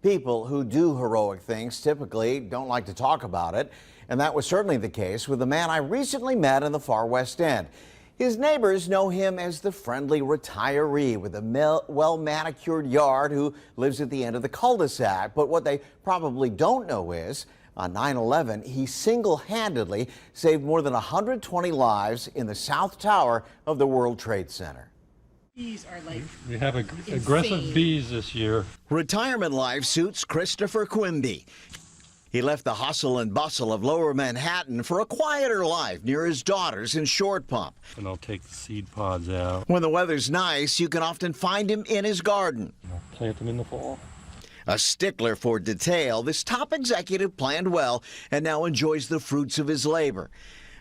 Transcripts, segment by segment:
People who do heroic things typically don't like to talk about it, and that was certainly the case with the man I recently met in the far West End. His neighbors know him as the friendly retiree with a well-manicured yard who lives at the end of the cul-de-sac. But what they probably don't know is, on 9/11, he single-handedly saved more than 120 lives in the South Tower of the World Trade Center. Bees are like we have aggressive bees this year. Retirement life suits Christopher Quimby. He left the hustle and bustle of lower Manhattan for a quieter life near his daughters in Short Pump. And I'll take the seed pods out. When the weather's nice, you can often find him in his garden. I'll plant them in the fall. A stickler for detail, this top executive planned well and now enjoys the fruits of his labor.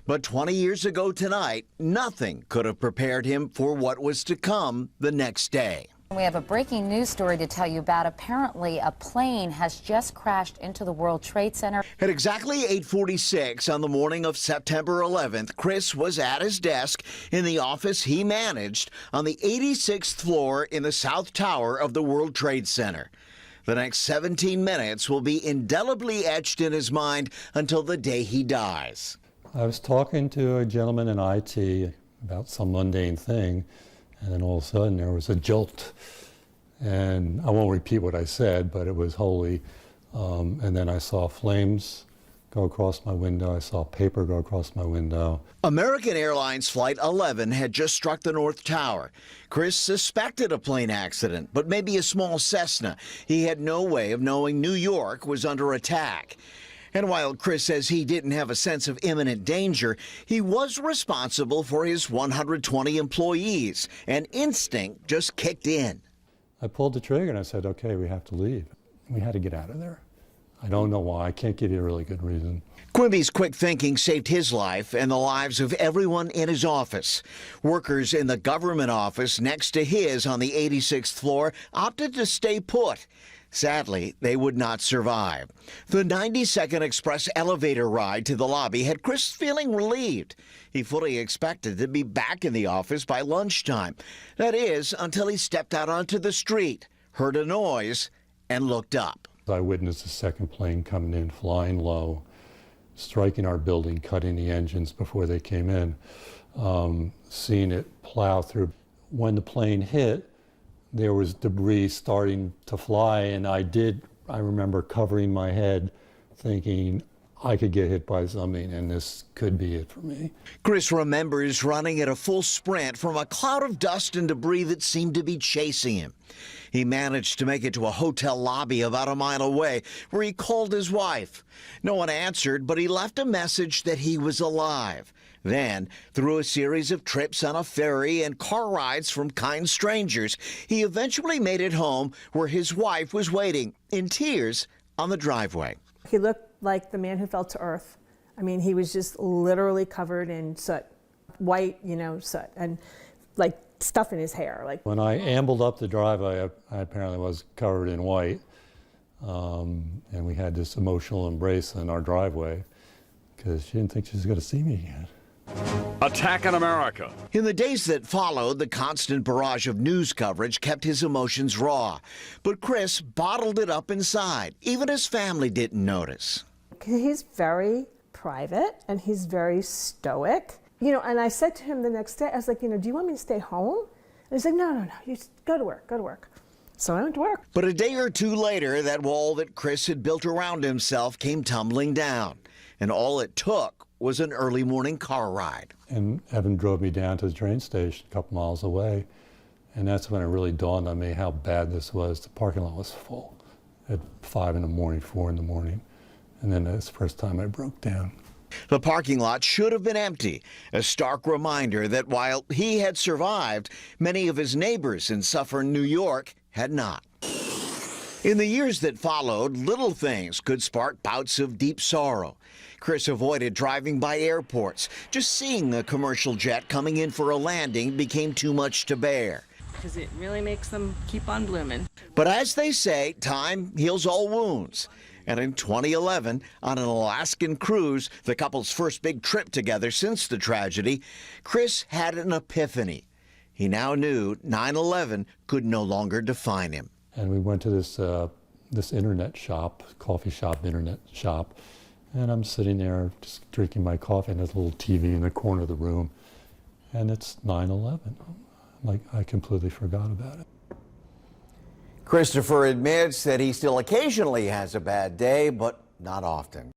But 20 years ago tonight, nothing could have prepared him for what was to come the next day. We have a breaking news story to tell you about. Apparently, a plane has just crashed into the World Trade Center. At exactly 8:46 on the morning of September 11th, Chris was at his desk in the office he managed on the 86th floor in the South Tower of the World Trade Center. The next 17 minutes will be indelibly etched in his mind until the day he dies. I was talking to a gentleman in IT about some mundane thing, and then all of a sudden there was a jolt. And I won't repeat what I said, but it was holy. And then I saw flames go across my window. I saw paper go across my window. American Airlines Flight 11 had just struck the North Tower. Chris suspected a plane accident, but maybe a small Cessna. He had no way of knowing New York was under attack. And while Chris says he didn't have a sense of imminent danger, he was responsible for his 120 employees, and instinct just kicked in. I pulled the trigger and I said, okay, we have to leave. We had to get out of there. I don't know why. I can't give you a really good reason. Quimby's quick thinking saved his life and the lives of everyone in his office. Workers in the government office next to his on the 86th floor opted to stay put. Sadly, they would not survive. The 90-second express elevator ride to the lobby had Chris feeling relieved. He fully expected to be back in the office by lunchtime. That is, until he stepped out onto the street, heard a noise, and looked up. I witnessed a second plane coming in, flying low, striking our building, cutting the engines before they came in, seeing it plow through. When the plane hit, there was debris starting to fly, and I remember covering my head thinking I could get hit by something and this could be it for me. Chris remembers running at a full sprint from a cloud of dust and debris that seemed to be chasing him. He managed to make it to a hotel lobby about a mile away where he called his wife. No one answered, but he left a message that he was alive. Then, through a series of trips on a ferry and car rides from kind strangers, he eventually made it home where his wife was waiting, in tears, on the driveway. he looked like the man who fell to earth. I mean, he was just literally covered in soot, white, soot, and like stuff in his hair. Like when I ambled up the driveway, I apparently was covered in white, and we had this emotional embrace in our driveway because she didn't think she was going to see me again. Attack on America. In the days that followed, the constant barrage of news coverage kept his emotions raw. But Chris bottled it up inside. Even his family didn't notice. He's very private and he's very stoic. And I said to him the next day, I was like, do you want me to stay home? And he's like, no, you just go to work. So I went to work. But a day or two later, that wall that Chris had built around himself came tumbling down. And all it took was an early morning car ride. And Evan drove me down to the train station a couple miles away. And that's when it really dawned on me how bad this was. The parking lot was full at 5 in the morning, 4 in the morning. And then that's the first time I broke down. The parking lot should have been empty, a stark reminder that while he had survived, many of his neighbors in Suffern, New York, had not. In the years that followed, little things could spark bouts of deep sorrow. Chris avoided driving by airports. Just seeing the commercial jet coming in for a landing became too much to bear. Because it really makes them keep on blooming. But as they say, time heals all wounds. And in 2011, on an Alaskan cruise, the couple's first big trip together since the tragedy, Chris had an epiphany. He now knew 9/11 could no longer define him. And we went to this this internet shop, coffee shop, internet shop, and I'm sitting there just drinking my coffee, and there's a little TV in the corner of the room, and it's 9/11. Like, I completely forgot about it. Christopher admits that he still occasionally has a bad day, but not often.